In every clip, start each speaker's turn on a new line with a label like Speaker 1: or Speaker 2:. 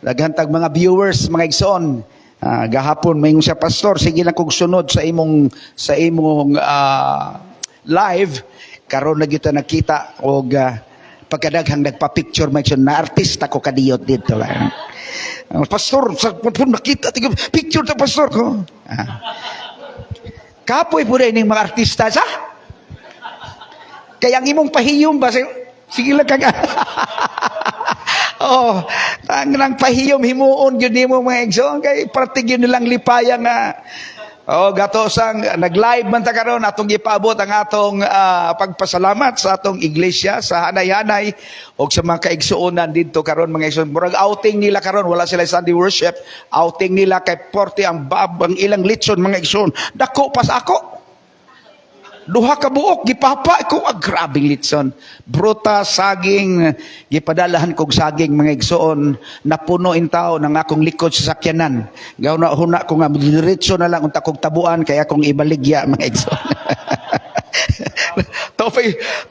Speaker 1: Naghantag mga viewers, mga igsoon. Gahapon may siya pastor, sige lang kog sunod sa imong live karon na kita nakita og pagkadaghang nagpa-picture may na artista ko kadiyot dito. Pastor, sa pun nakita tig picture ta pastor ko. Kapoy po rin mga artista sa. Kaya ang imong pahiyom ba sige lang kag oh, ang pahiyom himuon yun mo mga igsoon kay partig yun nilang lipaya nga gato sang nag-live man ta karon atong gipaabot ang atong pagpasalamat sa atong iglesia sa hanay-hanay og sa mga kaigsuonan didto karon mga igsoon. Murag outing nila karon, wala sila Sunday worship, outing nila kay porte ang ilang litson mga igsoon. Dako pas ako. Duha ka buok gipapa ko grabing litson. Bruta saging gipadalahan kog saging mga igsoon, napuno in tao ng akong likod sa sakyanan. Gawna huna ko nga diretso na lang unta kog tabuan kaya akong ibaligya mga igsoon.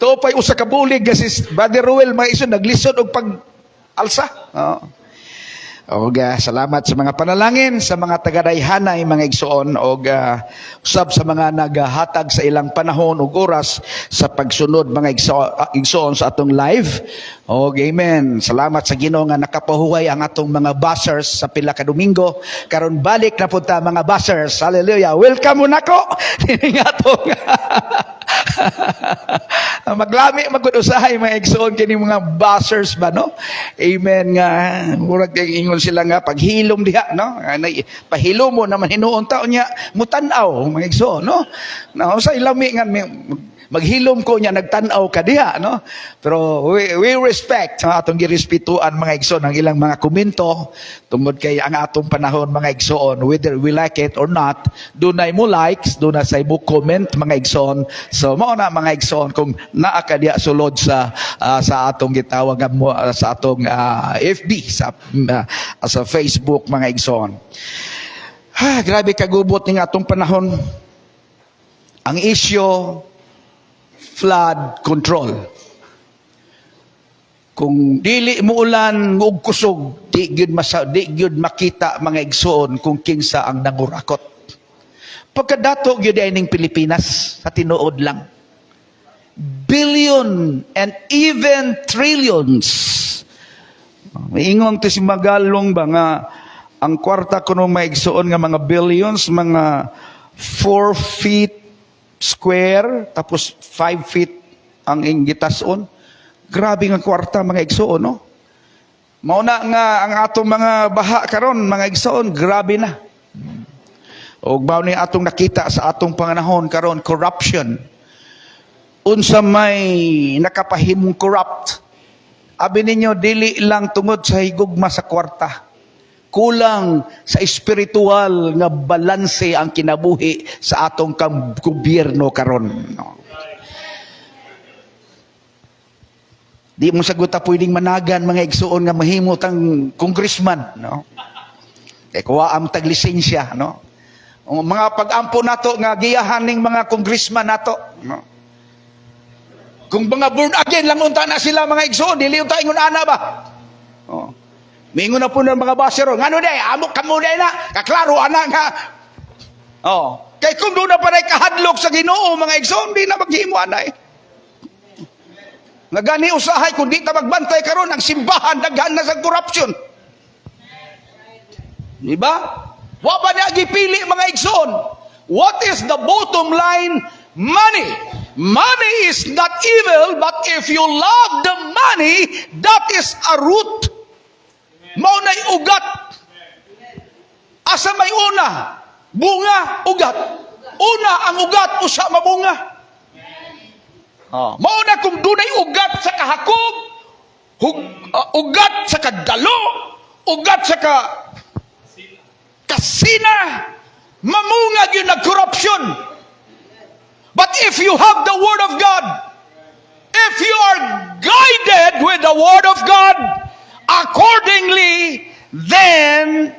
Speaker 1: Topay usa ka bulig kasi Brother Ruel mga igsoon naglisod og pag alsa. Salamat sa mga panalangin sa mga tagadayhanay mga igsoon og usab sa mga nagahatag sa ilang panahon ug oras sa pagsunod mga igsoon sa atong live. Amen. Salamat sa Ginoo nga nakapahuway ang atong mga buzzers sa pila ka Domingo. Karon balik na punta mga buzzers. Hallelujah. Welcome mo nako. Dining atong maglami magkudusahay mga igsoon kini mga buzzers ba no? Amen nga murag kay ingon sila nga paghilom diha no? Pahilom mo naman hinuon taon niya mutan-aw mga igsoon no? Na sa ilami nga maghilom ko niya nagtan-aw ka diha no? Pero we respect atong girespetuan mga igsoon ang ilang mga komento tungod kay ang atong panahon mga igsoon whether we like it or not dunay mo likes dunay say mo comment mga igsoon. So mao na mga igsoon kung naa ka diha sulod sa atong gitawag mo sa atong FB sa Facebook mga igsoon. Grabe kagubot ning atong panahon. Ang issue flood control. Kung dili mo ulan og kusog, di gyud makita mga igsoon kung kinsa ang nangurakot. Pagkadato gyud ay ning Pilipinas sa tinuod lang. Billion and even trillions. Ingon to si Magalong ba nga ang kwarta kuno mga igsoon nga mga billions, mga 4 feet square tapos 5 feet ang ingitason. Grabe nga kwarta mga igsoon no. Mao na nga ang atong mga baha karon mga igsoon grabe na. Og mao ni atong nakita sa atong panganahon karon corruption. Unsa may nakapahimong corrupt. Abi ninyo dili lang tungod sa higugma sa kwarta. Kulang sa espiritual nga balanse ang kinabuhi sa atong gobyerno karon. No? Di mo saguta pwedeng managan mga igsuon nga mahimot ang congressman. No? Kaya kuha ang taglisensya. No? Mga pag-ampo nato nga giyahan ning mga congressman nato. No? Kung mga born again lang unta na sila mga igsuon, dili unta ingon ana ba? Oh. Mingon na po ng mga basero, ngano day, amok kamo day na, kaklaro, anak nga. Kay kung doon na pa rin kahadlok sa Ginoo, mga igsoon, di na maghimo anay. Nagani usahay, kung di na magbantay karon ang simbahan, daghan na sa corruption. Diba? Wa ba na gipili, mga igsoon? What is the bottom line? Money. Money is not evil, but if you love the money, that is a root. Maunay ugat. Asa may una? Bunga, ugat. Una ang ugat, usa mabunga. Mauna kung dunay ugat sa kahakog, ugat sa kadalo, ugat sa kasina, mamungag yun na corruption. But if you have the Word of God, if you are guided with the Word of God, accordingly, then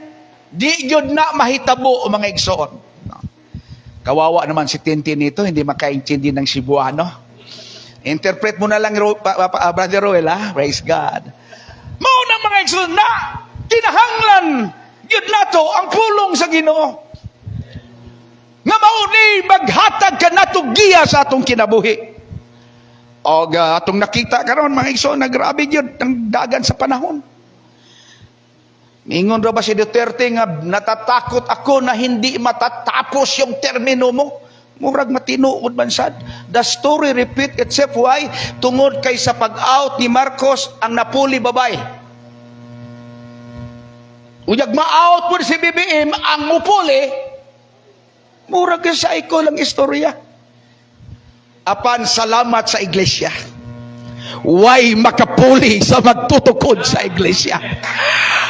Speaker 1: di yun na mahitabo mga igsoon. Kawawa naman si Tintin nito, hindi makaintindi ng Cebuano. Interpret mo na lang, Brother Roel, ha? Praise God. Mao na mga igsoon na kinahanglan yun nato ang pulong sa Ginoo. Nga mao ni maghatag ka nato giya sa atong kinabuhi. O atong nakita karon mga igsoon na grabe yun ang dagan sa panahon. Ingon ra ba si Duterte nga natatakot ako na hindi matatapos yung termino mo? Murag matinuod man sad. The story repeat itself. Why? Tungod kay sa pag-out ni Marcos ang napuli babay. Uyag ma-out po si BBM ang mupuli, murag sa iko lang istorya. Apan salamat sa iglesia. Why makapuli sa magtutukod sa iglesia?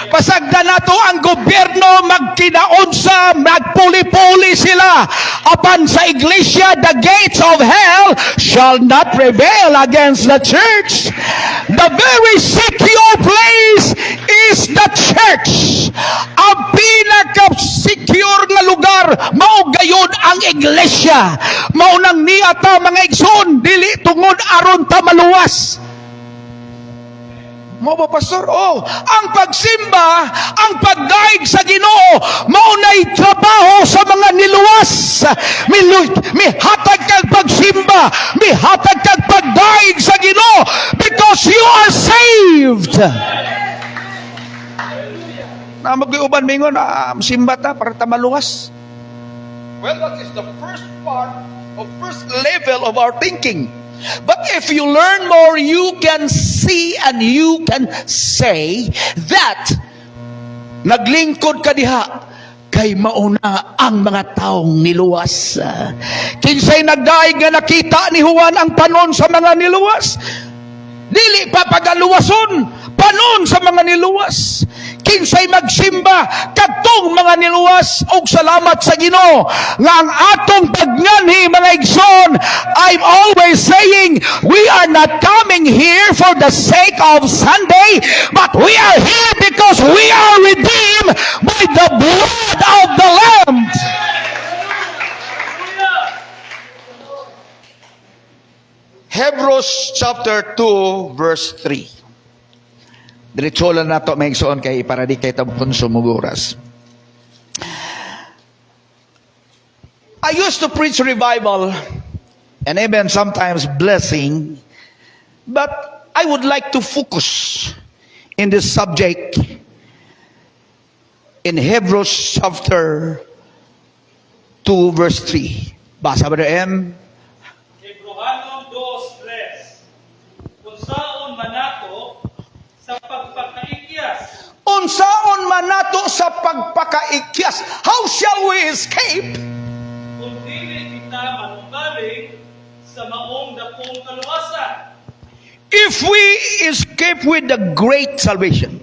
Speaker 1: Pasagda nato ang gobyerno magkinaunsa, magpuli-puli sila. Apan sa iglesia, the gates of hell shall not prevail against the church. The very secure place is the church. Ang pinaka-secure nga lugar, mao gayud ang iglesia. Maunang niata mga igsoon, dili tungod aron ta maluwas. Mo ba, pastor? Oh, ang pagsimba, ang pagdaig sa Ginoo, maunay trabaho sa mga niluwas. Mihatag kag pagsimba, mihatag kag pagdaig sa Ginoo because you are saved. Na mag-iuban mingon, simba ta para ta maluwas. Well, that is the first part of first level of our thinking. But if you learn more, you can see and you can say that naglingkod ka diha kay mauna ang mga taong niluwas. Kinsay nagdaig nga nakita ni Juan ang panon sa mga niluwas? Dili pa pagaluwason, panon sa mga niluwas. Kinsay magsimba kadtong mga niluwas og salamat sa Ginoo nga ang atong pagnganhi mga igsoon. I'm always saying we are not coming here for the sake of Sunday, but we are here because we are redeemed by the blood of the Lamb. Hebrews chapter 2 verse 3. Diretso lang na ito, may igsoon kay para di kayo tabukon sumuguras. I used to preach revival and even sometimes blessing, but I would like to focus in this subject in Hebrews chapter 2 verse 3. Basa ba na M?
Speaker 2: Hebrehanon 2:3. Kung saon manato sa pagpakaikyas.
Speaker 1: Unsaon man nato sa pagpakaikyas? How shall we escape?
Speaker 2: Kung dili kita manunggaling sa maong dakong kaluwasan.
Speaker 1: If we escape with the great salvation.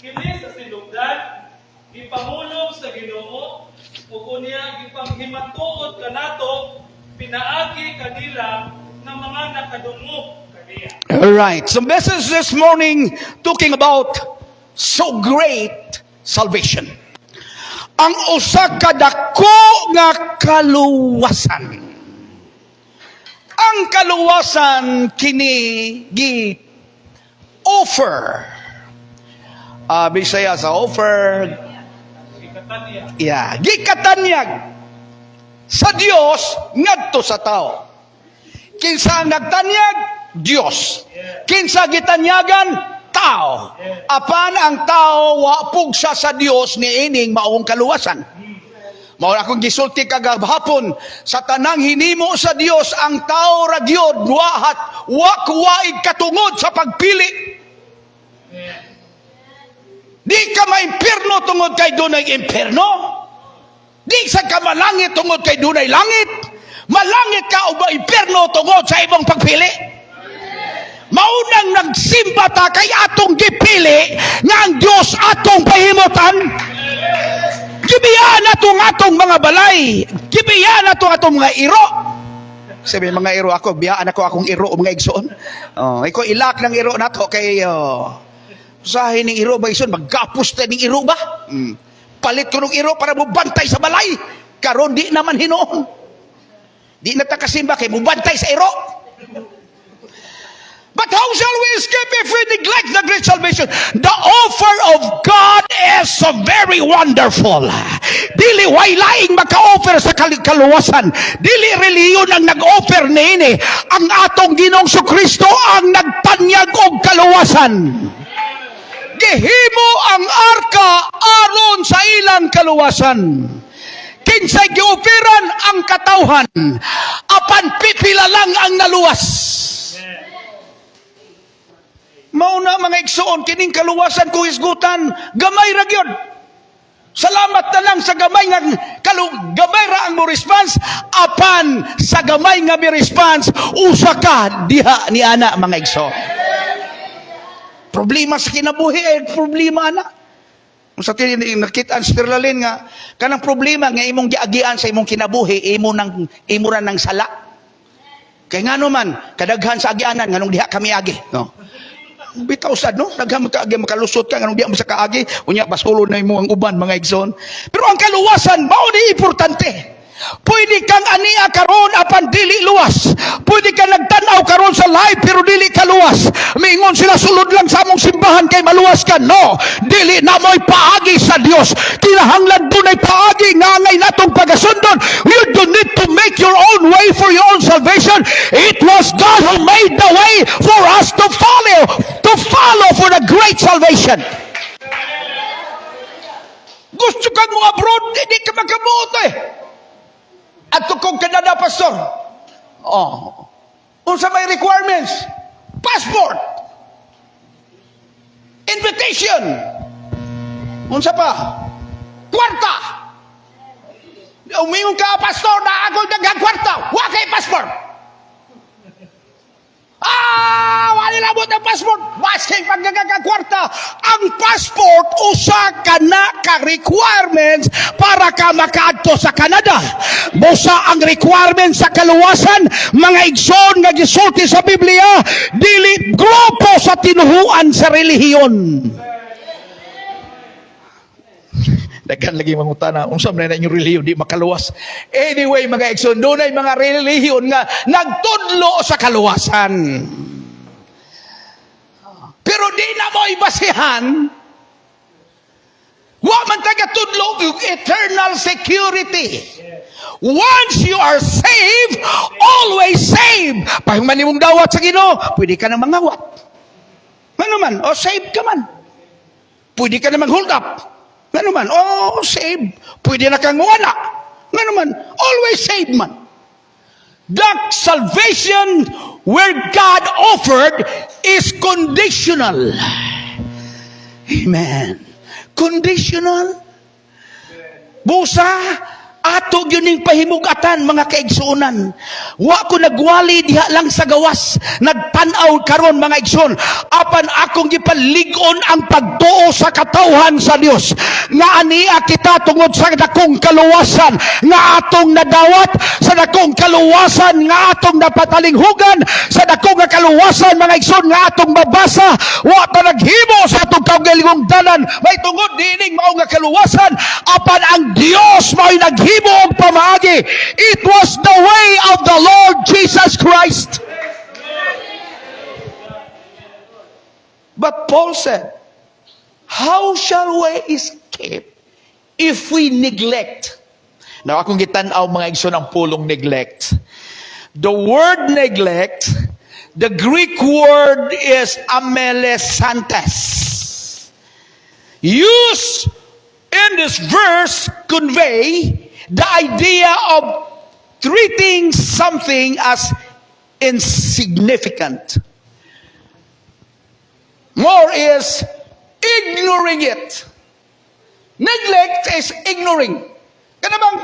Speaker 2: Kini sa sinugdan, gipamulong sa Ginoo ug unya gipanghimatuod kanato pinaagi kanila ng mga nakadungog kaniya.
Speaker 1: All right. So message this morning talking about so great salvation. Ang usa ka dako nga kaluwasan. Ang kaluwasan kini gi offer. Bisaya sa offer.
Speaker 2: Gikatanya.
Speaker 1: Yeah, gikatanyag sa Dios ngadto sa tao. Kinsa ang nagtanyag? Dios. Kinsa gitanyagan? Tao. Apan ang tao wa pugsa sa Dios ni ining maong kaluwasan. Mao akong gisulti kagahapon sa tanang hinimo sa Dios ang tao ra gyud wa kuwaig katungod sa pagpili. Di ka maimpierno tungod kay dunay impierno. Di sa ka malangit tungod kay dunay langit. Malangit ka o maimpierno tungod sa ibang pagpili. Maunang nagsimba ta kay atong gipili nga ang Dios atong pahimutan. Gibiyan atong mga balay. Gibiyan atong mga iro. Sabi mga iro ako, biyaan ako akong iro o mga igsoon. Iko ilak ng iro nato kay usahin ng iro ba igsoon, maggapos ta ng iro ba? Palit ko ng iro para mo bantay sa balay. Karon di naman hinoon. Di na ta kasimba kay mo bantay sa iro. But how shall we escape if we neglect the great salvation? The offer of God is so very wonderful. Dili way laing maka-offer sa kaluwasan. Dili reliyon ang nag-offer niini. Ang atong Ginoong Kristo ang nagtanyag og kaluwasan. Gihimo ang arka aron sa ilang kaluwasan. Kinsay giupiran ang katawhan, apan pipila lang ang naluwas. Mauna mga igsoon, kining kaluwasan kung isgutan, gamay ra gyud. Salamat na lang sa gamay nga gamay ra ang mo response, apan sa gamay nga mi response, usa ka diha ni ana mga igsoon. Problema sa kinabuhi, problema ana. Sa nakita ang Sterlalin nga, kanang problema nga imong giagian sa imong kinabuhi, imo ra ng sala. Kay ngano man, kadaghan sa agianan, nganong diha kami agi. No? Bitaw sad, no? Daghan makaagi, makalusot ka, nganong diha mo sa kaagi, unya basulo na imo ang uban, mga igsoon. Pero ang kaluwasan, mao ni importante. Pwede kang ania karon apan dili luwas. Pwede kang nagtanaw karon sa live pero dili ka luwas. Mingon sila sulod lang sa among simbahan kay maluwas ka. No, dili na mo'y paagi sa Dios. Kinahanglan dunay paagi nga ngay natong pagasundon. You don't need to make your own way for your own salvation. It was God who made the way for us to follow for the great salvation. Gusto kang mo abroad, hindi ka makabuot eh. At kung Canada, pastor, unsa may requirements? Passport, invitation, unsa pa? Kwarta. Umingon ka, pastor, na ako daghang kwarta, wa kay passport. Wala na mo ng passport. Maski pagkakakwarta. Ang passport, usa ka na ka-requirements para ka makaadto sa Canada. Busa ang requirements sa kaluwasan, mga igsoon nga gisulti sa Biblia, dili grupo sa tinuhuan sa relihiyon. Daghan lagi mangutana, unsa man na inyong relihiyon di makaluwas. Anyway, mga igsoon, dunay mga relihiyon nga nagtudlo sa kaluwasan. Pero di na mo ibasihan, wa man taga-tudlo yung eternal security. Once you are saved, always saved. Pag manimong dawat sa Ginoo, pwede ka na mangawat. Ano man, saved ka man. Pwede ka na mag-hold up. Ano man, saved. Pwede na kang wala. Ano man, always saved man. That salvation where God offered is conditional. Amen. Conditional. Busa, ato yun yung pahimugatan, mga kaigsuunan. Wa ko nagwali diha lang sa gawas. Nagtanaw karon mga igsoon. Apan akong gipaligon ang pagtuo sa katawhan sa Dios. Nga ania kita tungod sa dakong kaluwasan. Nga atong nadawat sa dakong kaluwasan. Nga atong napatalinghugan sa dakong kaluwasan, mga igsoon. Nga atong mabasa. Wa pa naghimo sa atong kaugalingong dalan. May tungod dining mao nga kaluwasan. Apan ang Dios mao'y naghimo og pamaagi. It was the way of the Lord Jesus Christ. But Paul said, how shall we escape if we neglect? Now, akong gitanaw mga igsoon ang pulong neglect. The word neglect, the Greek word is amelesantes. Used in this verse convey the idea of treating something as insignificant. More is ignoring it. Neglect is ignoring. Kana bang?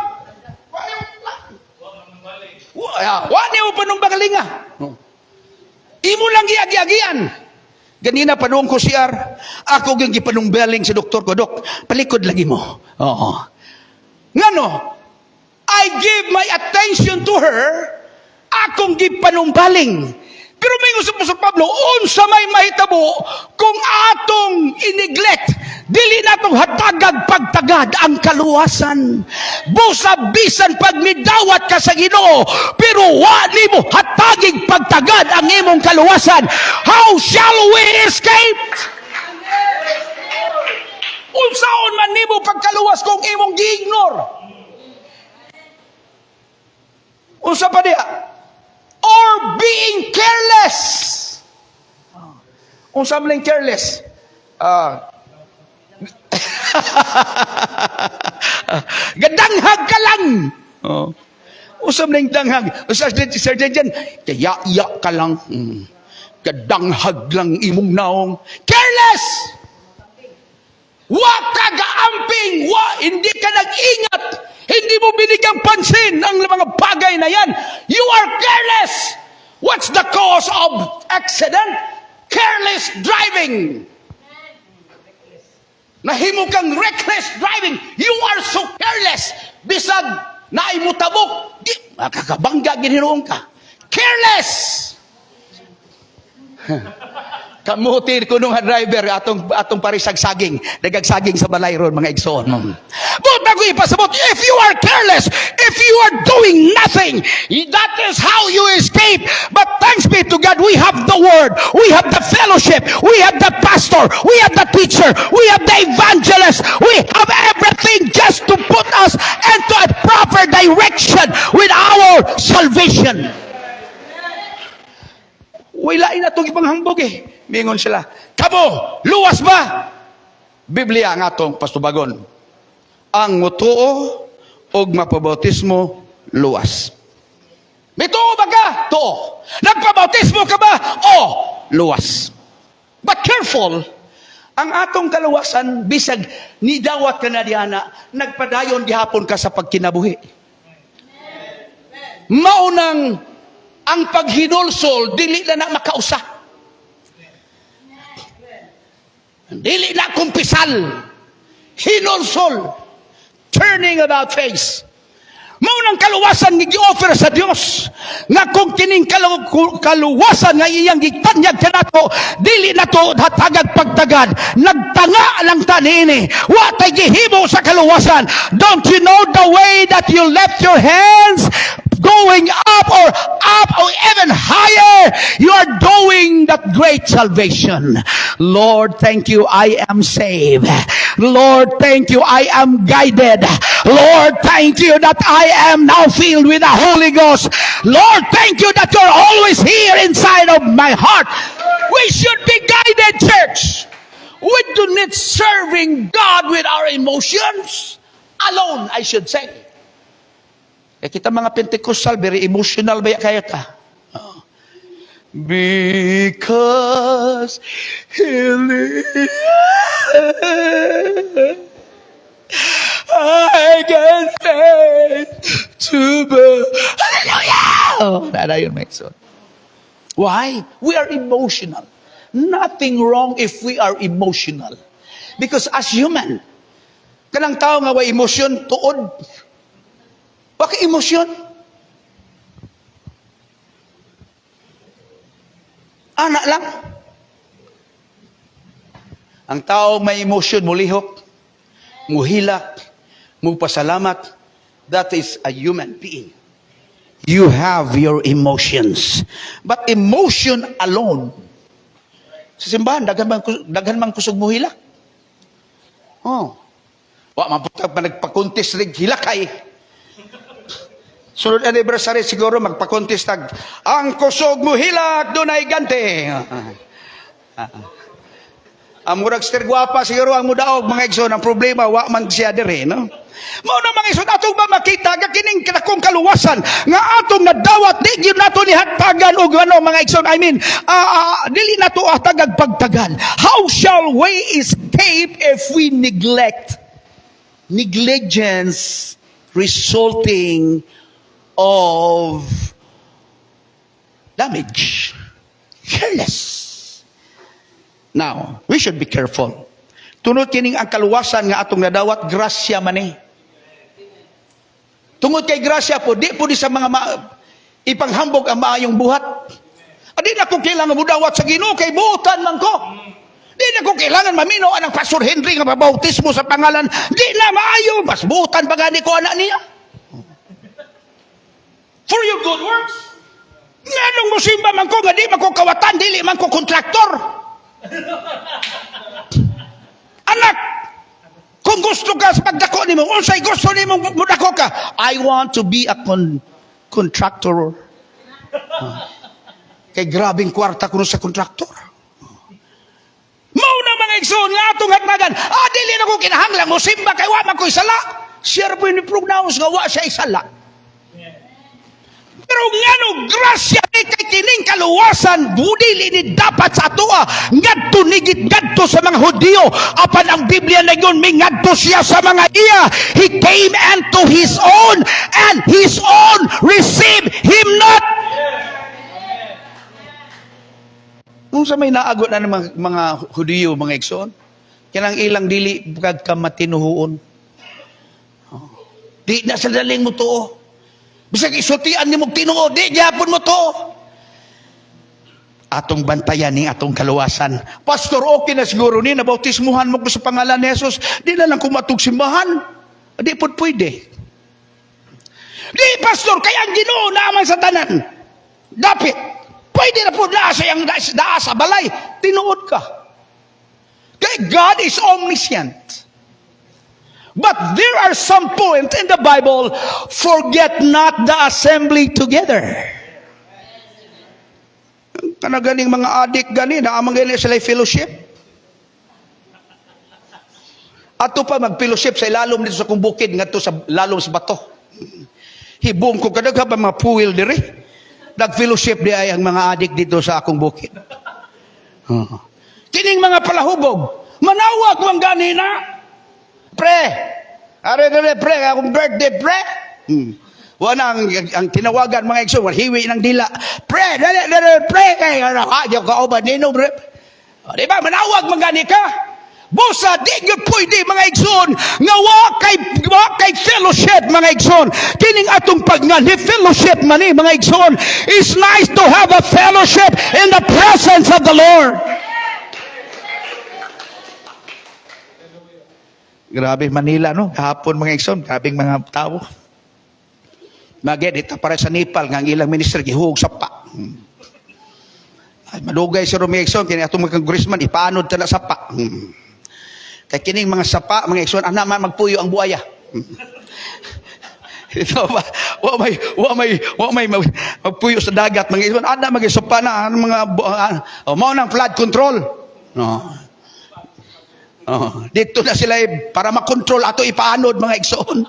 Speaker 1: Wa niyo panong bagalinga. Imo lang giagi-agian. Ganina panuong ko siyar. Ako yung gipanungbeling sa doktor ko. Dok, palikod lagi mo. Oo. Ngano? I give my attention to her. Akong gipanungbaling. Pero may gusto sa Pablo, unsa may mahitabo kung atong ineglect, dili na natong hatagag pagtagad ang kaluwasan. Busa bisan pag midawat ka sa Ginoo, pero wa nimo hatagig pagtagad ang imong kaluwasan. How shall we escape? Unsaon man nimo pagkaluwas kung imong gi-ignore? Unsa pa diha? Or being careless. Unsa man careless? Gadanghag ka lang. Oh. Usam na yung danghag. Sir Dejan, kaya ka lang. Gadanghag lang imong naong. Careless! Wa ka gaamping. Hindi ka nag-ingat. Hindi mo binigyang pansin ang mga bagay na yan. You are careless. What's the cause of accident? Careless driving. Nahimo kang reckless driving. You are so careless. Bisag naimutabok, di makakabangga giniroon ka. Careless. Kamuti ko nung driver atong parisagsaging, nagagsaging sa balay ron mga igsoon. But ako ipasabot, if you are careless, if you are doing nothing, that is how you escape. But thanks be to God, we have the word, we have the fellowship, we have the pastor, we have the teacher, we have the evangelist, we have everything just to put us into a proper direction with our salvation. Wala na itong ibang hambog eh. Mingon sila, kamo, luwas ba? Biblia nga itong pastubagon. Ang mutuo o mapabautismo, luwas. May tuo ba ka? Tuo. Nagpabautismo ka ba? O, luwas. But careful, ang atong kaluwasan, bisag nidawat ka na diana, nagpadayon gihapon ka sa pagkinabuhi. Maunang ang paghinulsol, dili na makausa. Dili na kumpisal. Hinulsol. Turning about face. Maunang kaluwasan nga gi-offer sa Dios nga kung kining kaluwasan nga iyang gitanyag kanato dili nato hatagag pagtagad nagtanga lang tanini wa tay gihimo sa kaluwasan. Don't you know the way that you left your hands going up or even higher? You are doing that great salvation. Lord, thank you, I am saved. Lord, thank you, I am guided. Lord, thank you that I am now filled with the Holy Ghost. Lord, thank you that you're always here inside of my heart. We should be guided, church. We do not serving God with our emotions alone, I should say. Kita mga Pentecostal, very emotional ba kaya ka? Oh. Because He lives, I can say to be. Hallelujah! Oh, nada yun, my son. Why? We are emotional. Nothing wrong if we are emotional. Because as human, kanang tao nga wa emosyon, tuod. Baka emosyon? Anak lang. Ang tao may emosyon, mulihok, muhilak, mupasalamat. That is a human being. You have your emotions. But emotion alone, sa simbahan, daghan man kusog muhilak. Oh. Wa maputag pa nagpakontes rig hilakay. Sunod anniversary siguro magpa-contest tag ang kusog mo hilak dunay gante. Ang murag ster guwapa siguro ang mudaog mga igsoon ang problema wa man siya dire no. Mao na mga igsoon atong ba makita ga kining kanakong kaluwasan nga atong nadawat di gyud nato ni hatagan og ano mga igsoon dili nato hatagag pagtagan. How shall we escape if we negligence resulting of damage? Careless. Now, we should be careful. Tunod kining ang kaluwasan nga atong nadawat, grasya man eh. Tungod kay grasya po, di po di sa mga ipanghambog ang maayong buhat. Adi na kung kailangan mo dawat sa Ginoo kay buutan man ko. Di na ko kailangan mamino ang Pastor Henry nga mabautismo sa pangalan. Di na maayo. Mas butan pa gani ko anak niya.
Speaker 2: For your good works.
Speaker 1: Nga nung musimba man ko, nga di man ko kawatan, dili man ko kontraktor. Anak, kung gusto ka sa pagdako ni mo, unsay gusto ni mo mudako ka, I want to be a contractor. Kay grabing kwarta kuno sa kontraktor. Mao na mga igsoon nga atong hatmagan. Dili na ko kinahanglan mo simba kay wa man ko isala. Siya po ni pronounce nga wa siya isala. Pero ngano grasya ni kay kining kaluwasan dili ni dapat sa atoa ngadto nigit ngadto sa mga Hudiyo apan ang Biblia nayon mingadto siya sa mga iya. He came unto his own and his own received him not. Nung sa may naagot na ng mga Hudiyo, mga igsoon, kanang ilang dili ka matinuhuon. Di na sa daling mo to. Bisag isutian ni mo tinuo, di gyapon mo to. Atong bantayan ni atong kaluwasan. Pastor, okay na siguro ni nabautismuhan mo ko sa pangalan ni Jesus. Di na lang kumatog simbahan. Di po pwede. Di, Pastor, kaya ang Ginoo naman sa tanan. Dapit. Pwede na po naa sa balay. Tinuod ka. Kaya God is omniscient. But there are some points in the Bible, forget not the assembly together. Kanaganing mga adik gani, naamang gani sila fellowship. Ato pa mag-fellowship sa ilalom dito sa kong bukid, nga to sa lalom sa bato. Hibong ko kadagha ba mga puwil diri. Nag-fellowship di ay ang mga adik dito sa akong bukid. Kining mga palahubog, manawag mang gani na. Pre, are pre, akong birthday, pre. Wala ang tinawagan mga igsoon, hiwi ng dila. Pre, pre, kaya radyo ka o ba, nino, pre. Di ba, manawag mang gani ka. Busa, di nyo pwede mga igsoon nga wa kay fellowship mga igsoon. Kining atong pagnganhi fellowship man mga igsoon. It's nice to have a fellowship in the presence of the Lord. Grabe Manila no, kahapon mga igsoon, grabing mga tao. Maged ita para sa Nepal nga ang ilang minister gihug sapa. Ay madugay si mga igsoon kini atong mga congressman ipaanod tala sapa. Kaya kining mga sapa, mga igsoon, ana man magpuyo ang buaya. Ito ba? Wa may magpuyo sa dagat, mga igsoon. Ana mag-isapa na mga mao nang flood control. No. Dito na sila para makontrol ato ipaanod mga igsoon.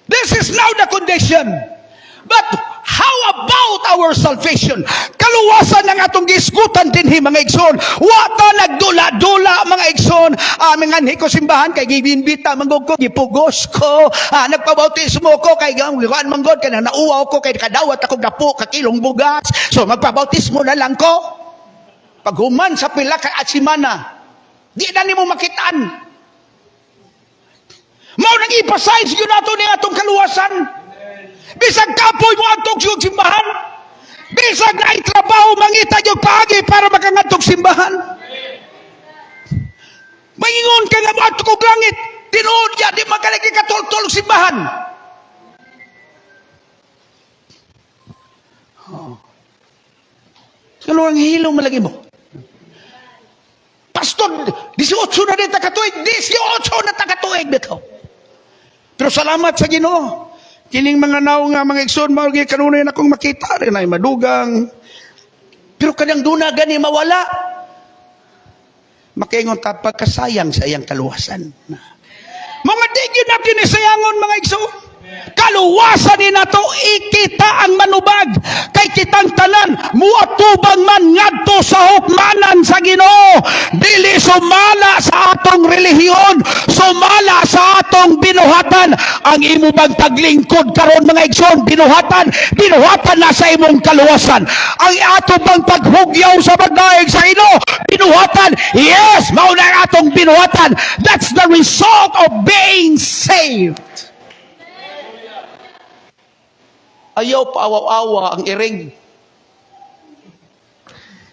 Speaker 1: This is now the condition. But how about our salvation? Kaluwasan ng atong gisgutan dinhi mga igsoon. Wa ta nagdula-dula mga igsoon. Mga ko simbahan kay gibinbita manggod ko, gipugos ko, nagpabautismo ko kay gawaan manggod kay nauwaw ko kay kadawat ako dapo ka kilong bugas. So magpabautismo na lang ko. Paghuman sa pila ka atsimana, di na nimo makitaan. Mao nang ipasize gyud nato ni atong kaluwasan. Bisag kapoy mo antog yung simbahan. Bisag na itrabaho mangita yung paagi para makangantog simbahan. Maingon ka nga mo antog og langit. Tinuod ya di magalagi katol-tol simbahan. Ano ang hilong malagi mo? Pastor, 18 na din takatuig. 18 na takatuig dito. Pero salamat sa Ginoo. Kining mga naong nga mga igsoon, mga kanunay na akong makita rin ay madugang. Pero kadang duna gani mawala. Makaingon ta pagkasayang sa iyang kaluwasan. Mga digid na kinisayangon mga igsoon. Kaluwasan ni nato ikita ang manubag kay kitang tanan muatubang man ngadto sa hukmanan sa Ginoo. Dili sumala sa atong relihiyon, sumala sa atong binuhatan. Ang imo bang taglingkod karon mga igsoon, binuhatan na sa imong kaluwasan. Ang ato bang paghugyaw sa pagdaig sa Ginoo, binuhatan. Yes, mao na ang atong binuhatan. That's the result of being saved. Ayaw pa awaw-awa ang iring.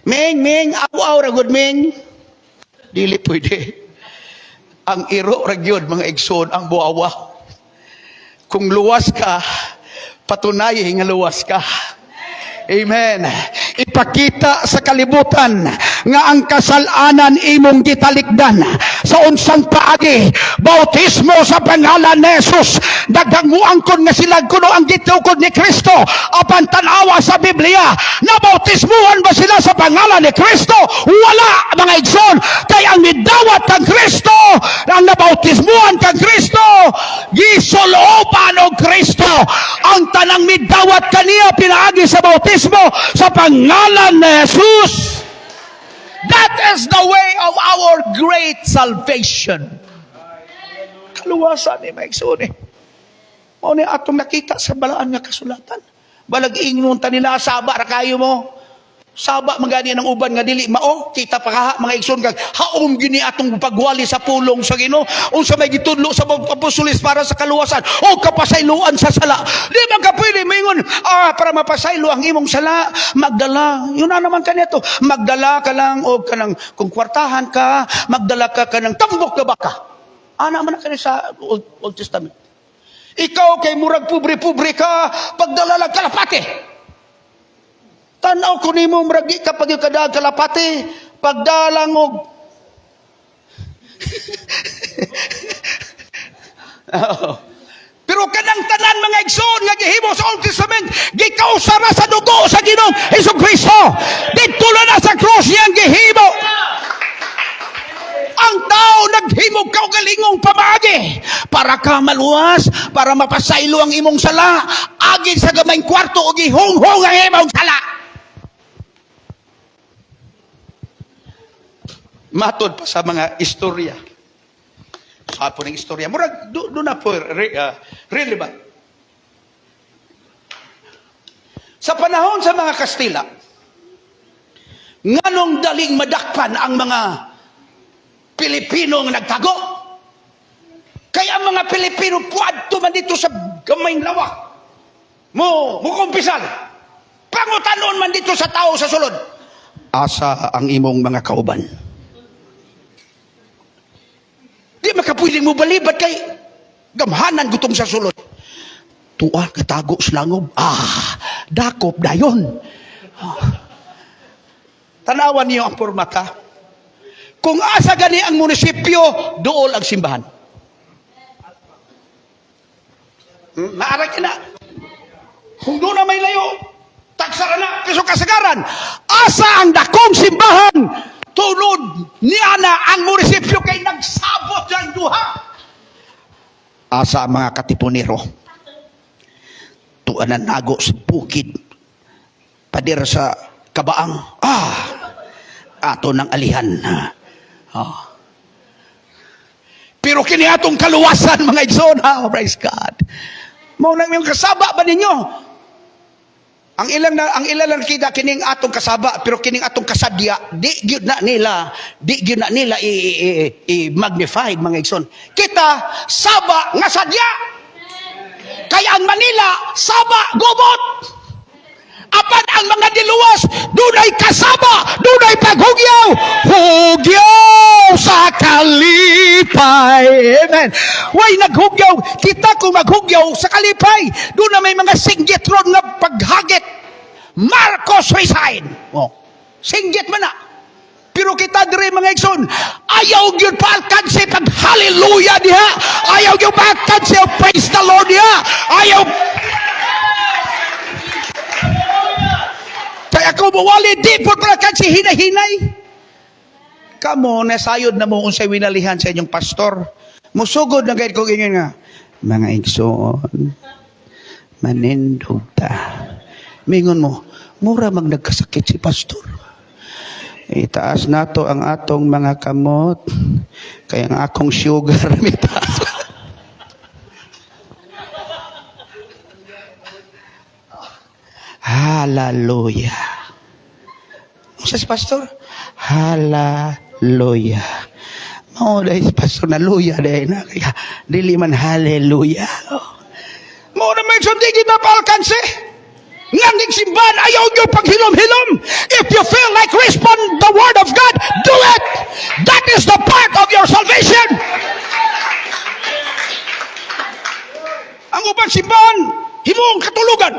Speaker 1: Ming, awaw ra gud Ming. Dili pwede. Ang iro ra gyud mga igsoon ang buawa. Kung luwas ka, patunayi nga luwas ka. Amen. Ipakita sa kalibutan nga ang kasalanan imong gitalikdan sa unsang paagi. Bautismo sa pangalan ni Jesus. Daghang muangkon nga sila kuno ang gitukod ni Kristo. Apan tanawa sa Biblia, nabautismuhan ba sila sa pangalan ni Kristo? Wala, mga igsoon. Kay ang midawat kang Kristo, ang nabautismuhan kang Kristo, gisoloban og Kristo. Ang tanang midawat kaniya pinaagi sa bautismo sa pangalan ni Jesus. That is the way of our great salvation. Kaluwasan ni Maigsoon. Mao ni atong nakita sa balaan nga kasulatan. Balag ingnon ta nila saba ra kayo mo. Saba magani ng uban nga dili mao, kita pa kaha mga igsoon kag haom gini atong pagwali sa pulong sa Ginoo unsa may gitudlo sa apostoles para sa kaluwasan o kapasayloan sa sala. Di man ka pwede mingon para mapasaylo ang imong sala, magdala. Yun na naman kanito, magdala ka lang o kanang kung kwartahan ka, magdala ka kanang tambok na baka. Ana man kani sa Old Testament. Ikaw kay murag pobre-pobre ka, pagdala lang kalapate. Tanaw ko nimo murag ka pag kada kalapati pagdalang og pero kanang tanan mga igsoon nga gihimo sa Old Testament gikausara sa dugo sa Ginoong Hesukristo didto na sa cross niyang gihimo. Ang tao naghimog ka og galingong pamaagi para ka maluwas, para mapasaylo ang imong sala, agi sa gamayng kwarto og gihunghong ang imong sala. Matod pa sa mga istorya. Sa po ng istorya. Murag, doon na po relevant. Sa panahon sa mga Kastila, nganong daling madakpan ang mga Pilipinong nagtago. Kaya ang mga Pilipino puadto man dito sa gamayng lawak. Mo kumpisal. Pangutanon man dito sa tao sa sulod. Asa ang imong mga kauban. Di makapwiling mo balibat kay gamhanan gutong sa sulod. Tuwa katago sa langob. Dakop dayon. Tanawan niyo ang pormata. Kung asa gani ang munisipyo, dool ang simbahan. Maarak na. Kung doon na may layo, taksara na, kaso kasagaran. Asa ang dakong simbahan, tulod niya na ang munisipyo kay nagsabot ng duha. Asa ang mga katipunero. Tuanan nago sa bukid. Padir sa kabaang. Ato ng alihan. Pero kini atong kaluwasan mga igsoon, praise God. Mao nang yung kasaba ba ninyo? Ang ilang nakita kining atong kasaba, pero kining atong kasadya, di gyud na nila i-magnified mga igsoon. Kita saba nga sadya. Kaya ang Manila saba gubot. Apan ang mga diluwas, dunay kasaba, dunay paghugyaw, hugyaw sa kalipay. Amen. Way naghugyaw, kita kung maghugyaw sa kalipay, doon na may mga singgitron na paghagit. Marcos resign. Singgit man na. Pero kita dire mga igsoon, ayaw yun paalkansi pag hallelujah diha. Ayaw yun paalkansi praise the Lord diha. Ayaw kaya ako mawali, di po pala si hinay-hinay. Kamo, nasayod na mo kung sa winalihan sa inyong pastor. Musugod na kahit kong ingin nga, mga igsoon, manindog ta. Mingon mo, mura mag nagkasakit si pastor. Itaas nato ang atong mga kamot, kaya ang akong sugar, mitaas. Hallelujah. Sa si pastor? Hallelujah. Mao dahil si pastor na luya dahil na kaya dili man hallelujah. Mao na may sundi kita palkansi. Ngangig simbahan, ayaw nyo paghilom-hilom. If you feel like respond the word of God, do it. That is the part of your salvation. Ang ubang simbahan, himong katulugan.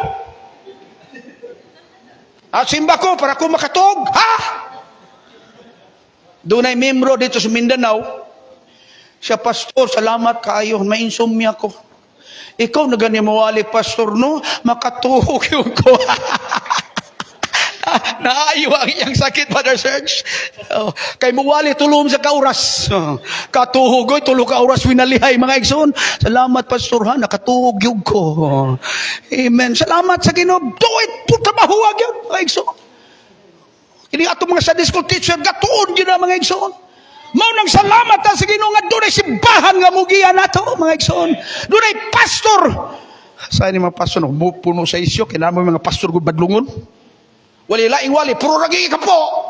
Speaker 1: At simba ko para ko makatog, ha? Doon ay membro dito sa Mindanao. Siya, pastor, salamat kayo, may insomnia ko. Ikaw na ganyan mawali, pastor, no? Makatuhog yung ko. Naayo ang iyang sakit, Brother Serge. Oh, kay mawali, tulong sa kauras. Oh, katuhog, tulong kauras, winalihay, mga igsoon. Salamat, pastor, ha? Nakatuhog yung ko. Oh, amen. Salamat sa Ginoo. Do it. Puta mahuwag yun, mga igsoon. Kini ato mga Sunday school teacher, gatuon yun na, mga igsoon. Mao nang salamat ta sa Ginoo nga dunay simbahan nga mugian nato, mga igsoon. Dunay pastor. Sa ni mga pastor no puno sa isyo kinamo mga pastor gud badlungon. Wali laing wali puro ragi kapo.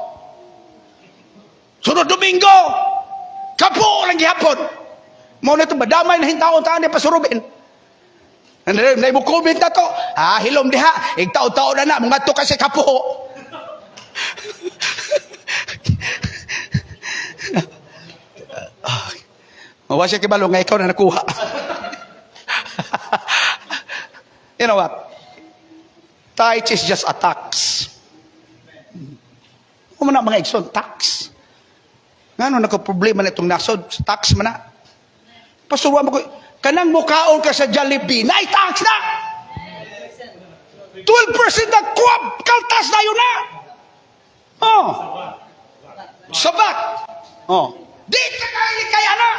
Speaker 1: Sunod Domingo kapo lang gihapon. Mao na to badamay na hintaon ta ni Pastor Ruben. Ano na mo comment na to? Ah, hilom diha. Igtaon-taon na mga to kasi kapo. Mawa siya kibalo nga ikaw na nakuha. You know what? Tithe is just a tax. Kung na mga igsoon, tax. Nga no, nagka-problema na itong nasod, tax man na. Pasuruan mo ko, kanang mukaon ka sa Jollibee, na-tax na! 12% na kuwab, kaltas na yun na! Oh. Sabat. Oh. Di ka kaya na!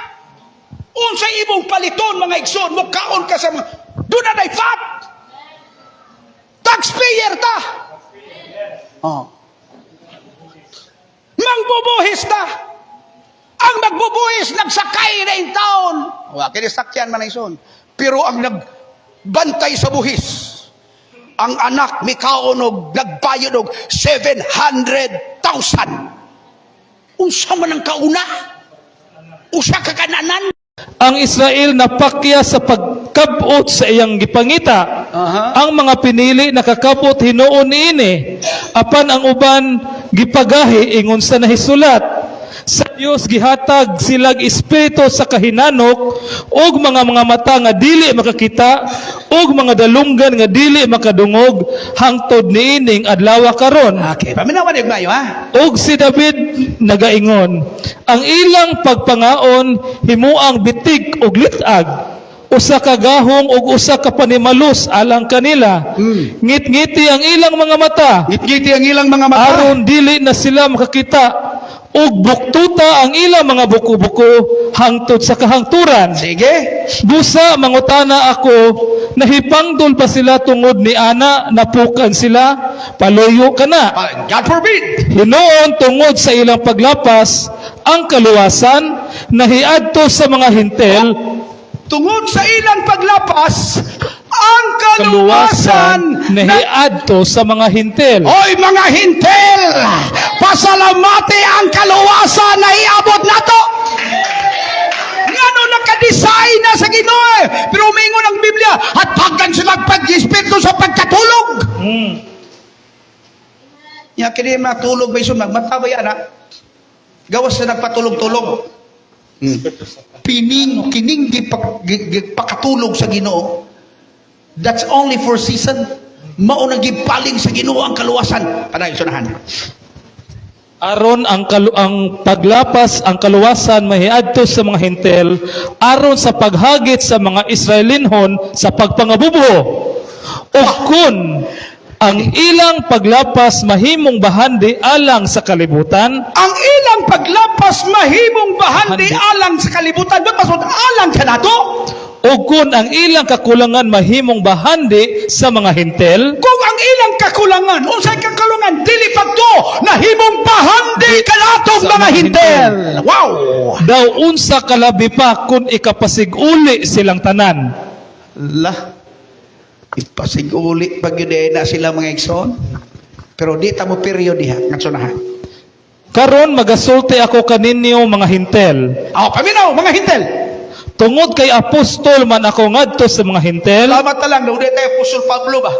Speaker 1: Unsay imong paliton, mga igsoon, mukaon ka sa mga, doon na na-fat! Taxpayer ta! Oh. Mangbubuhis ta! Ang magbubuhis, nagsakay na yung taon. Kinisakyan man na ison. Pero ang nagbantay sa buhis, ang anak mi kaonog nagbayad og 700,000. Unsa man ang kauna? Usa ka kananan?
Speaker 2: Ang Israel napakya sa pagkabot sa iyang gipangita. Ang mga pinili nakakabot hinuon niini. Apan ang uban gipagahi ingon sa nahisulat. Sa Dios gihatag silag espiritu sa kahinanok og mga mata nga dili makakita og mga dalunggan nga dili makadungog hangtod niining adlaw karon.
Speaker 1: Okay, paminawan yung mayo ha.
Speaker 2: Og si David nagaingon, ang ilang pagpangaon himuang bitig og litag, usa ka gahong ug usa ka panimalus alang kanila. Ngit-ngiti ang ilang mga mata,
Speaker 1: Ngiti ang ilang mga mata.
Speaker 2: aron dili na sila makakita, ug buktuta ang ilang mga buko-buko hangtod sa kahangturan.
Speaker 1: Sige.
Speaker 2: Busa mangutana ako, nahipangdol pa sila tungod ni ana, napukan sila, paluyo ka na.
Speaker 1: God forbid.
Speaker 2: Hinoon tungod sa ilang paglapas, ang kaluwasan, nahiadto sa mga hintel,
Speaker 1: Tungod sa ilang paglapas, ang kaluwasan
Speaker 2: nahiadto sa mga hintel.
Speaker 1: Oy mga hintel, pasalamati ang kaluwasan na iabot nato. Ngano nakadesign na sa Ginoo pero umingon ang Biblia at pagkan sila pag-espiritu sa pagkatulog. Ya kini matulog may sunag matabay ana. Gawas na nagpatulog-tulog. Kining gipakatulog sa Ginoo. That's only for season. Mao nang gipaling sa Ginoo ang kaluwasan. Panay sunahan.
Speaker 2: Aron ang paglapas, ang kaluwasan mahiadto sa mga hintel, aron sa paghagit sa mga Israelinhon sa pagpangabubuho. O kun ang ilang paglapas mahimong bahandi alang sa kalibutan,
Speaker 1: Ang ilang paglapas mahimong bahandi alang sa kalibutan. Ba't masod alang ka nato?
Speaker 2: o kun ang ilang kakulangan mahimong bahandi sa mga hintel,
Speaker 1: Kung ang ilang kakulangan, unsay kakulangan, dili pagto nahimong bahandi ka natong
Speaker 2: Sa
Speaker 1: mga
Speaker 2: mga
Speaker 1: hintel. Wow!
Speaker 2: daw unsa kalabi pa kun ikapasiguli silang tanan.
Speaker 1: La, ipasiguli pag yun na sila mga igsoon. Pero di ta mo period diha, nagsunahan.
Speaker 2: Karon magasulti ako kaninyo mga hintel.
Speaker 1: Paminaw, mga hintel.
Speaker 2: Tungod kay apostol man ako ngadto sa mga hintel,
Speaker 1: Salamat na lang, doon tayo Apostol Pablo ba?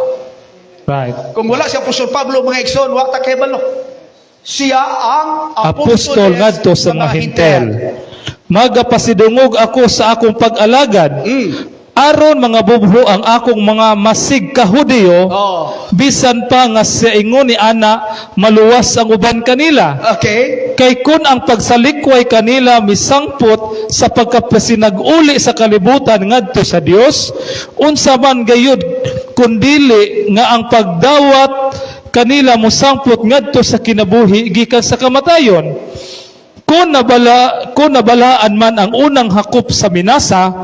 Speaker 2: Right.
Speaker 1: Kung wala si Apostol Pablo, mga igsoon, wa ta kay balo. Siya ang
Speaker 2: Apostol ngadto sa mga hintel. Magapasidungog ako sa akong pag-alagad. Aron mga bubho ang akong mga masig ka Hudiyo, bisan pa nga sa ingon ni ana maluwas ang uban kanila.
Speaker 1: Okay.
Speaker 2: Kay kun ang pagsalikway kanila misangpot sa pagkapasinag-uli sa kalibutan ngadto sa Dios, unsa man gayud kundili nga ang pagdawat kanila musangpot ngadto sa kinabuhi gikan sa kamatayon. Kung nabalaan man ang unang hakop sa minasa,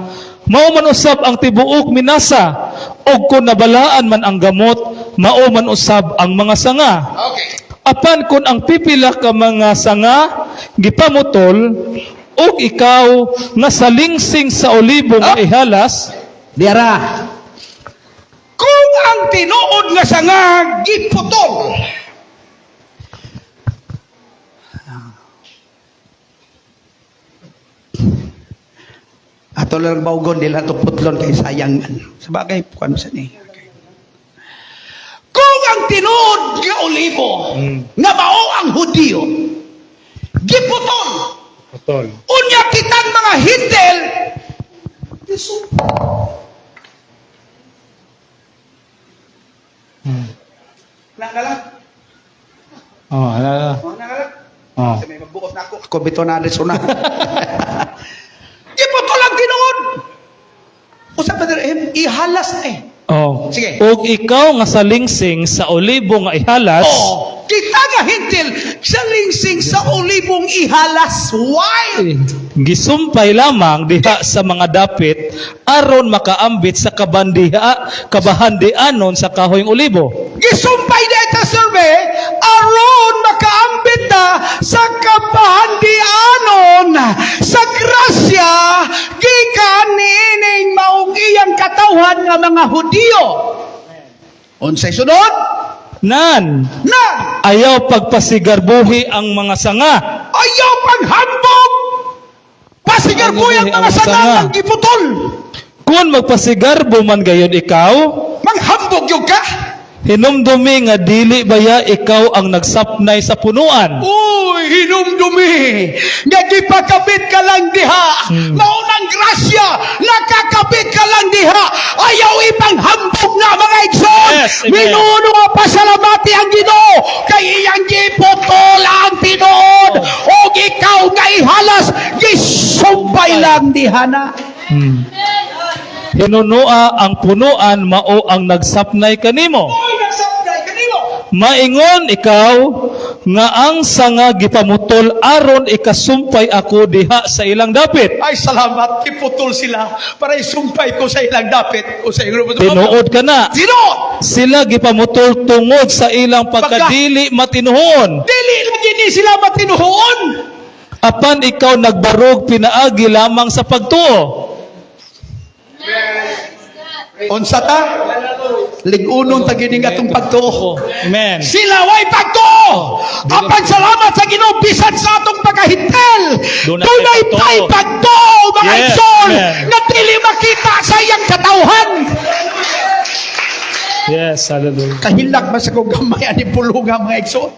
Speaker 2: mao man usab ang tibuok minasa, o kung nabalaan man ang gamot, mao man usab ang mga sanga.
Speaker 1: Okay.
Speaker 2: Apan kung ang pipila ka mga sanga gipamutol, o ikaw nga salingsing sa olibo nga ihalas,
Speaker 3: Diara.
Speaker 1: Kung ang tinuod nga sanga giputol, ato lang baugon nila to putlon kay sayangan. Sa bagay, kung ano sa niya. Okay. Kung ang tinuod nga olibo, nga mao ang Hudiyo, giputol,
Speaker 2: Putol.
Speaker 1: unya kitang mga hintel, nakalang,
Speaker 2: Alala.
Speaker 1: nakalang.
Speaker 2: Oh.
Speaker 1: Kasi may magbuot na ako. Ako bito na alis una. Iputol ang tinuod. Usap na ihalas na eh.
Speaker 2: Oh.
Speaker 1: Sige.
Speaker 2: Og ikaw nga salingsing sa olibo nga ihalas,
Speaker 1: Kita nga hintil sa lingsing sa olibong ihalas. Why?
Speaker 2: gisumpay lamang diha sa mga dapit aron makaambit sa kabahandianon sa kahoyng olibo.
Speaker 1: Gisumpay na ita survey aron makaambit na sa kapahandianon sa grasya gikan niining maong iyang katawhan nga mga Hudiyo. Unsay sunod?
Speaker 2: Nan,
Speaker 1: Na
Speaker 2: ayaw pagpasigarbuhi ang mga sanga.
Speaker 1: ayaw paghambog. Pasigarbuhi ang mga sanga ng giputol.
Speaker 2: Kung magpasigarbo man gayon ikaw,
Speaker 1: Manghambog yung ka.
Speaker 2: hinumdumi nga dili baya ikaw ang nagsapnay sa punuan.
Speaker 1: Uy, hinumdumi. Nga gipakabit ka lang diha. Maunang grasya. Nakakabit ka lang diha. Ayaw ipanghambog na mga igsoon.
Speaker 2: Yes, amen.
Speaker 1: Minuno nga pasalamati ang Ginoo. Kay iyang giputol ang tinuod. O ikaw nga ihalas. Gisumpay lang diha na.
Speaker 2: Hinunua ang punuan mao ang nagsapnay kanimo.
Speaker 1: Uy, nagsabday kanino.
Speaker 2: Maingon ikaw nga ang sanga gipamutol aron ikasumpay ako diha sa ilang dapit.
Speaker 1: Ay, salamat. Iputol sila para isumpay ko sa ilang dapit. O sa ilang
Speaker 2: Tinuod ka na.
Speaker 1: Sino?
Speaker 2: Sila gipamutol tungod sa ilang pagkadili matinuhon.
Speaker 1: Dili lagi ni sila matinuhoon.
Speaker 2: Apan ikaw nagbarog pinaagi lamang sa pagtuo.
Speaker 1: Unsa ta? Ligunong tagining atong pagtuo.
Speaker 2: Amen.
Speaker 1: Sila way pagtuo. Apan salamat sa Ginoo bisan sa atong pagkahintel.
Speaker 2: Dunay
Speaker 1: Dunay
Speaker 2: pagtuo.
Speaker 1: pay pagtuo mga
Speaker 2: Yes,
Speaker 1: igsoon
Speaker 2: amen.
Speaker 1: nga dili makita sa iyang katawhan.
Speaker 2: Yes, hallelujah.
Speaker 1: Kahilak ba sa kong gamay ani pulunga mga igsoon?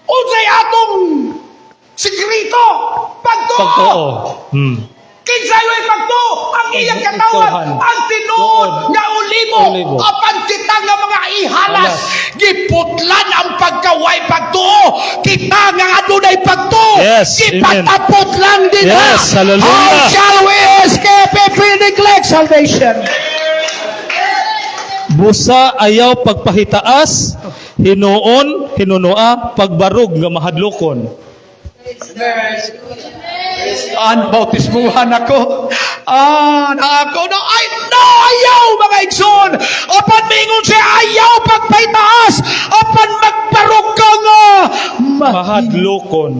Speaker 1: Unsay atong sikreto? Pagtuo.
Speaker 2: Pagtuo.
Speaker 1: Kinsay way pagtuo ang iyang
Speaker 2: Ikawan.
Speaker 1: katawan, ang tinuod nga olibo,
Speaker 2: Olibo.
Speaker 1: apan kita nga mga ihalas, giputlan ang pagkaway pagtuo, kita nga adunay pagtuo,
Speaker 2: Yes,
Speaker 1: gipatapot lang din
Speaker 2: Yes,
Speaker 1: na.
Speaker 2: hallelujah.
Speaker 1: How shall we escape if we neglect salvation?
Speaker 2: Busa ayaw pagpahitaas, hinunua, pagbarog nga mahadlokon.
Speaker 1: Bautismuhan ako. Na ako na ay no ayaw mga igsoon. Apan mingon siya ayaw pagpaitaas. Apan magbarog ka nga.
Speaker 2: Mahadlokon.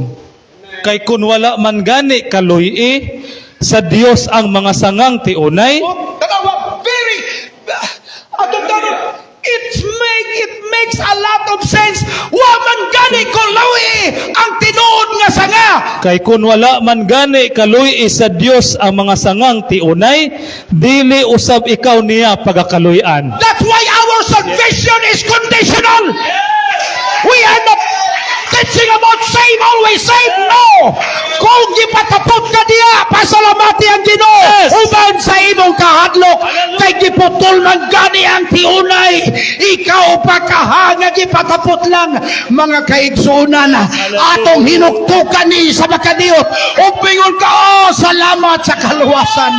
Speaker 2: Kay kun wala man gani kaluy sa Dios ang mga sangang tiunay,
Speaker 1: Tanawa, very atong tanong, it makes a lot of sense. Wa man gani ko lawi ang tinuod nga sanga.
Speaker 2: kay kun wala man gani kaluy sa Dios ang mga sangang tiunay, dili usab ikaw niya pagakaluyan.
Speaker 1: That's why our Our salvation is conditional. We are not teaching about save, always save. No. Kung gipatapot ka diya, pasalamati ang Ginoo.
Speaker 2: Yes.
Speaker 1: Uban sa imong kahadlok, kay giputol man gani ang tiunay. Ikaw pa kahanga gipatapot lang. Mga kaigsunan, atong hinuktukan ni sa makadiot. Upingon ka, oh, salamat sa kaluwasan.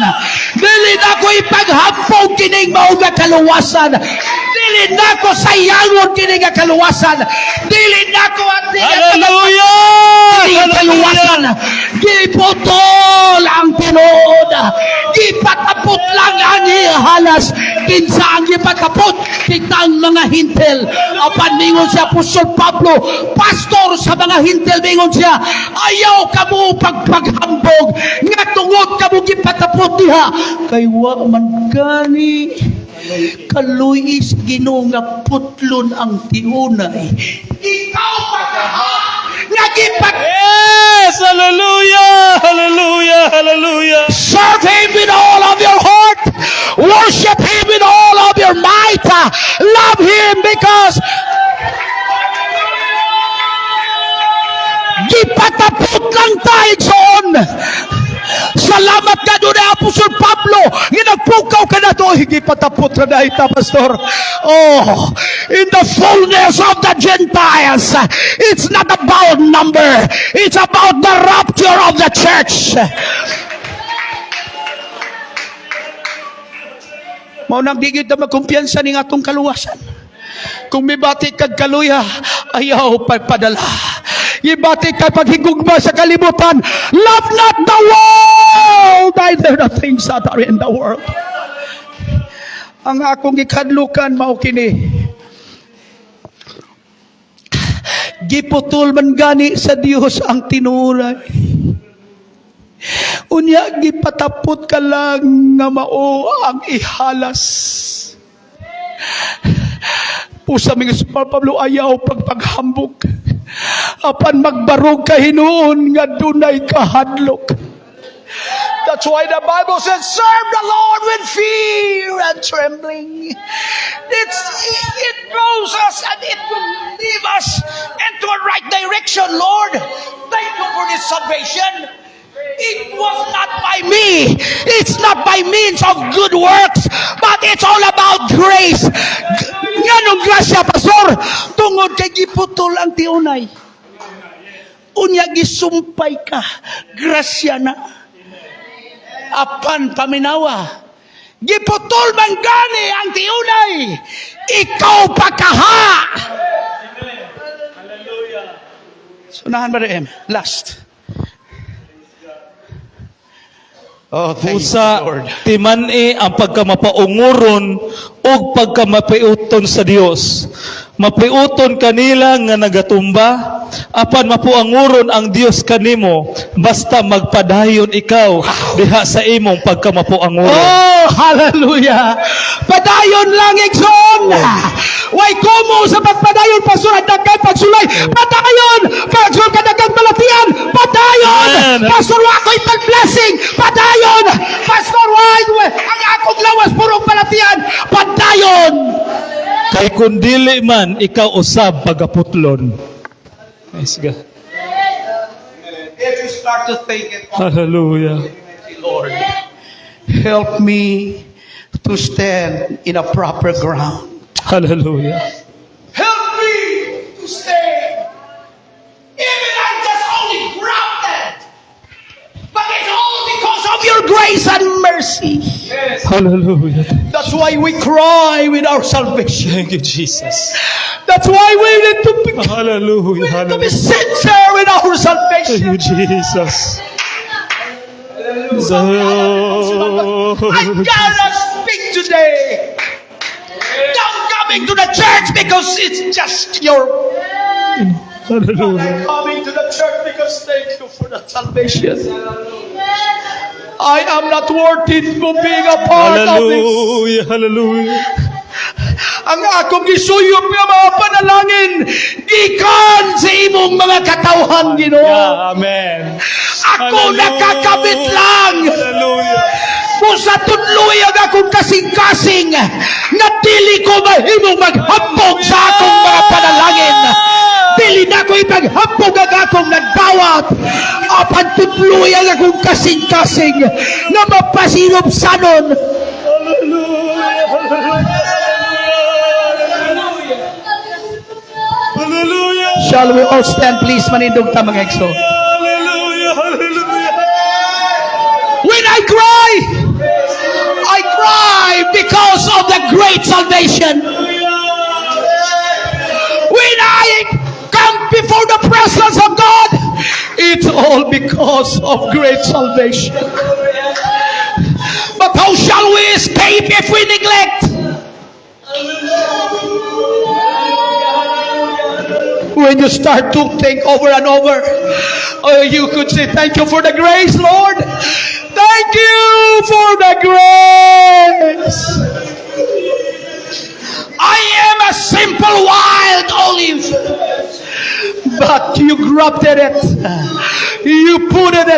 Speaker 1: Dili na ko ipaghampog kining mao nga kaluwasan. Dili na ko sayangon kining nga kaluwasan. Dili na ko at
Speaker 2: Hallelujah!
Speaker 1: kining kaluwasan. Giputol ang tinuod. Gipatapot lang ang ihalas. Kinsa ang gipatapot? Kitang mga hintel. Apan mingon siya Apostol Pablo, pastor sa mga hintel, mingon siya, ayaw ka mo pagpaghambog. Nga tungod ka mo gipatapot diha. Kay wa man gani. Kaluy is Ginoo nga putlon ang tiunay. Ikaw pa ka nga
Speaker 2: Yes! Hallelujah! Hallelujah! Hallelujah!
Speaker 1: serve Him with all of your heart. Worship Him with all of your might. Love Him because gipatapot lang tayo son. Salamat ka doon na Apostol Pablo. Ginagpukaw ka na doon. Higi patapot na na ita, Pastor. Oh, in the fullness of the Gentiles, it's not about number. It's about the rapture of the church. Mao nang digid na magkumpiyansa ning atong kaluwasan. Kung may bati kag kaluya, ayaw pagpadala. Ibati ka paghigugma sa kalibutan. Love not the world, neither the things that are in the world. Ang akong gikadlukan mao kini. Giputol man gani sa Dios ang tinuray. Unya gipatapot ka lang nga mao ang ihalas. Pusa mga Pablo ayaw pagpaghambog. Apan magbarog ka hinuon nga dunay kahadlok. That's why the Bible says, serve the Lord with fear and trembling. It knows us and it will lead us into a right direction, Lord. Thank you for this salvation. It was not by me. It's not by means of good works, but it's all about grace. Nganong grasya, Pastor? Tungod kay giputol ang tiunay. Unya gisumpay ka, grasya na. Apan paminawa. Giputol man gani ang tiunay. Ikaw pa kaha. Sunahan ba rin? Last. Oh, thank you,
Speaker 2: Pusa,
Speaker 1: Lord.
Speaker 2: timan-i ang pagkamapaunguron o pagkamapiuton sa Dios. Mapiuton kanila nga nagatumba, apan mapuanguron ang Dios kanimo, basta magpadayon ikaw diha sa imong pagkamapuanguron.
Speaker 1: Oh, hallelujah. Padayon lang, Igsoon. Way kumo sa pagpadayon, Pastor, at dagkay pagsulay. Padayon! Pastor, kadagang malatian. Padayon!
Speaker 2: Amen.
Speaker 1: Pastor, wako'y pag-blessing. Padayon! Pastor, ang akong lawas, purong malatian. Padayon!
Speaker 2: Kay kundili man, ikaw usab pagaputlon. Yes, God.
Speaker 1: If you start to think it,
Speaker 2: Hallelujah.
Speaker 1: Lord, help me to stand in a proper ground.
Speaker 2: Hallelujah.
Speaker 1: Help me to stay. Even I'm just only grounded. But it's all because of your grace and mercy.
Speaker 2: Hallelujah.
Speaker 1: That's why we cry with our salvation.
Speaker 2: Thank you, Jesus.
Speaker 1: That's why we need to be,
Speaker 2: Hallelujah.
Speaker 1: to be sincere with our
Speaker 2: Thank
Speaker 1: salvation.
Speaker 2: you, Jesus.
Speaker 1: I gotta speak today. Not coming to the church because it's just your...
Speaker 2: Hallelujah.
Speaker 1: Coming to the church because thank you for the salvation. I am not worthy of being a part of this.
Speaker 2: Hallelujah. Hallelujah.
Speaker 1: Ang akong gisuyop nga mga panalangin, gikan sa imong mga katawhan, Ginoo.
Speaker 2: Yeah, amen.
Speaker 1: Ako nakakabit lang.
Speaker 2: Hallelujah.
Speaker 1: Kung sa tudlo luoy ang akong kasing-kasing nga dili ko mahimong maghambog sa akong mga panalangin. Dili na ko ipaghambog ang akong nagdawat. Apan tutluoy ang akong kasing-kasing nga mapasinop-sanon. Shall we all stand please, manindog ta mga igsoon. When I cry because of the great salvation. When I come before the presence of God, it's all because of great salvation. But how shall we escape if we neglect? When you start to think over and over, you could say, thank you for the grace, Lord. Thank you for the grace. I am a simple wild olive, but you grafted it. You put it.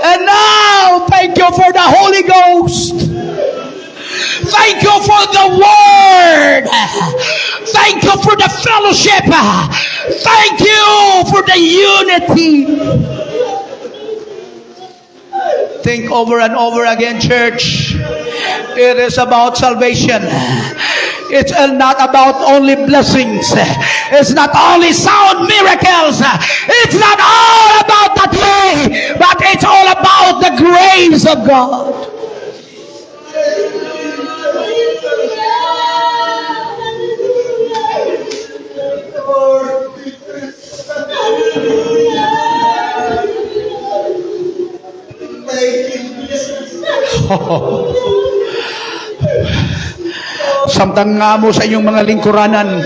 Speaker 1: And now, thank you for the Holy Ghost. Thank you for the Word. Thank you for the fellowship. Thank you for the unity. Think over and over again, church. It is about salvation. It's not about only blessings. It's not only sound miracles. It's not all about that way, but it's all about the grace of God. Samtang nga mo sa inyong mga lingkuranan,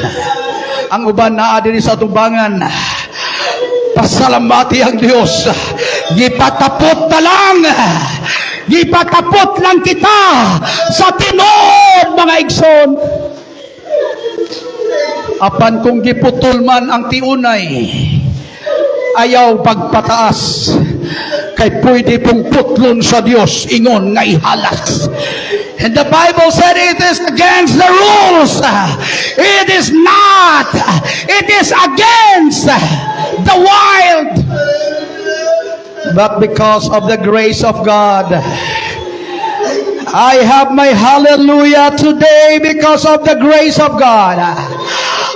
Speaker 1: ang uban na adiri sa tubangan, pasalamati ang Diyos. Gipatapot na lang. Gipatapot lang kita sa tinud, mga igsoon. Apan kung giputol man ang tiunay, ayaw pagpataas. Kay pwede pong putlon sa Diyos, ingon nga ihalas. And the Bible said it is against the rules. It is not. It is against the wild. But because of the grace of God, I have my hallelujah today because of the grace of God.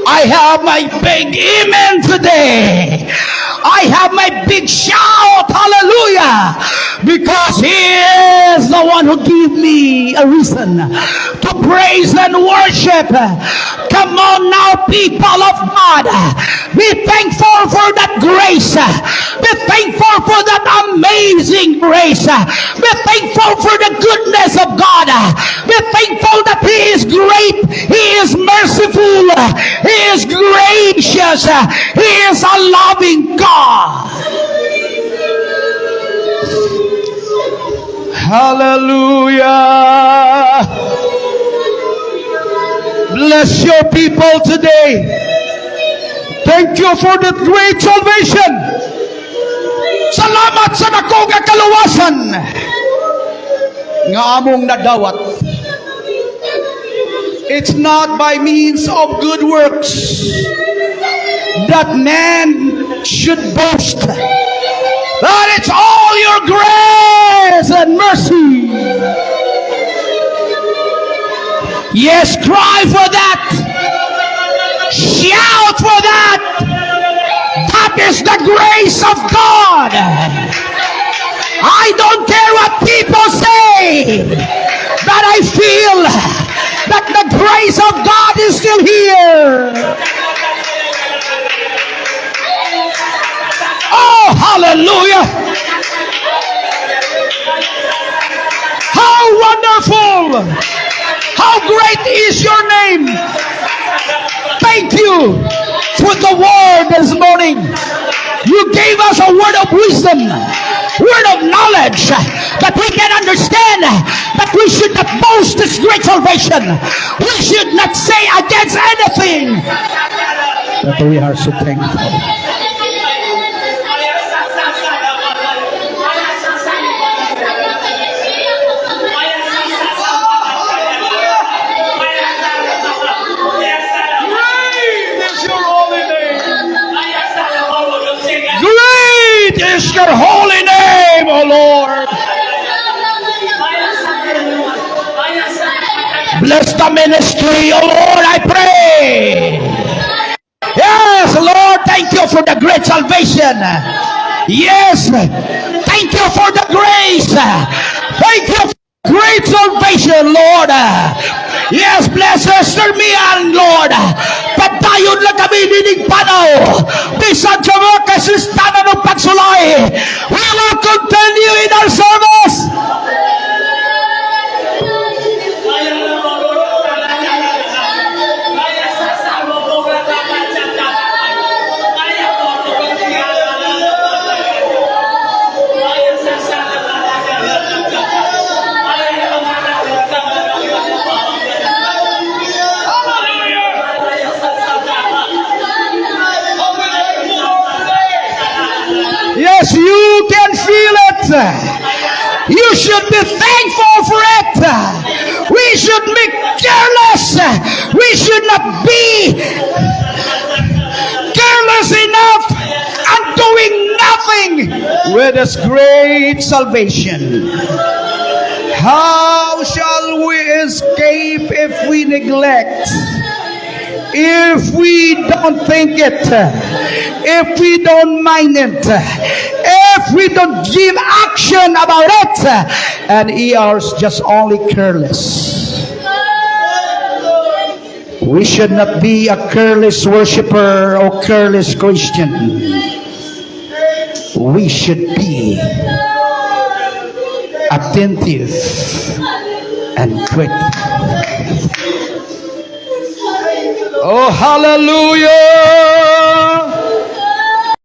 Speaker 1: I have my big amen today. I have my big shout, hallelujah, because He is the one who gave me a reason to praise and worship. Come on now, people of God, be thankful for that grace. Be thankful for that amazing grace. Be thankful for the goodness of God. Be thankful that He is great. He is merciful. He is gracious. He is a loving God. Hallelujah. Bless your people today. Thank you for that great salvation. Salamat sa dako nga kaluwasan nga among nadawat. It's not by means of good works that man should boast, but it's all your grace and mercy. Yes, cry for that. Shout for that. That is the grace of God. I don't care what people say, but I feel that the grace of God is still here. Oh, hallelujah. How wonderful. How great is your name. Thank you for the word this morning. You gave us a word of wisdom, word of knowledge, that we can understand that we should not boast this great salvation. We should not say against anything. But we are so thankful. Bless the ministry, oh Lord, I pray. Yes, Lord, thank you for the great salvation. Yes, thank you for the grace. Thank you for great salvation, Lord. Yes, bless Sister Mian, Lord. Patayon lang kami dinig panaw. Bisan sa mga kasistanan ng pagsulay. We will continue in our service. Yes, you can feel it. You should be thankful for it. We should be careless. We should not be careless enough and doing nothing with this great salvation. How shall we escape if we neglect? If we don't think it, if we don't mind it, if we don't give action about it, and we are just only careless. We should not be a careless worshiper or careless Christian. We should be attentive and quick. Oh, hallelujah!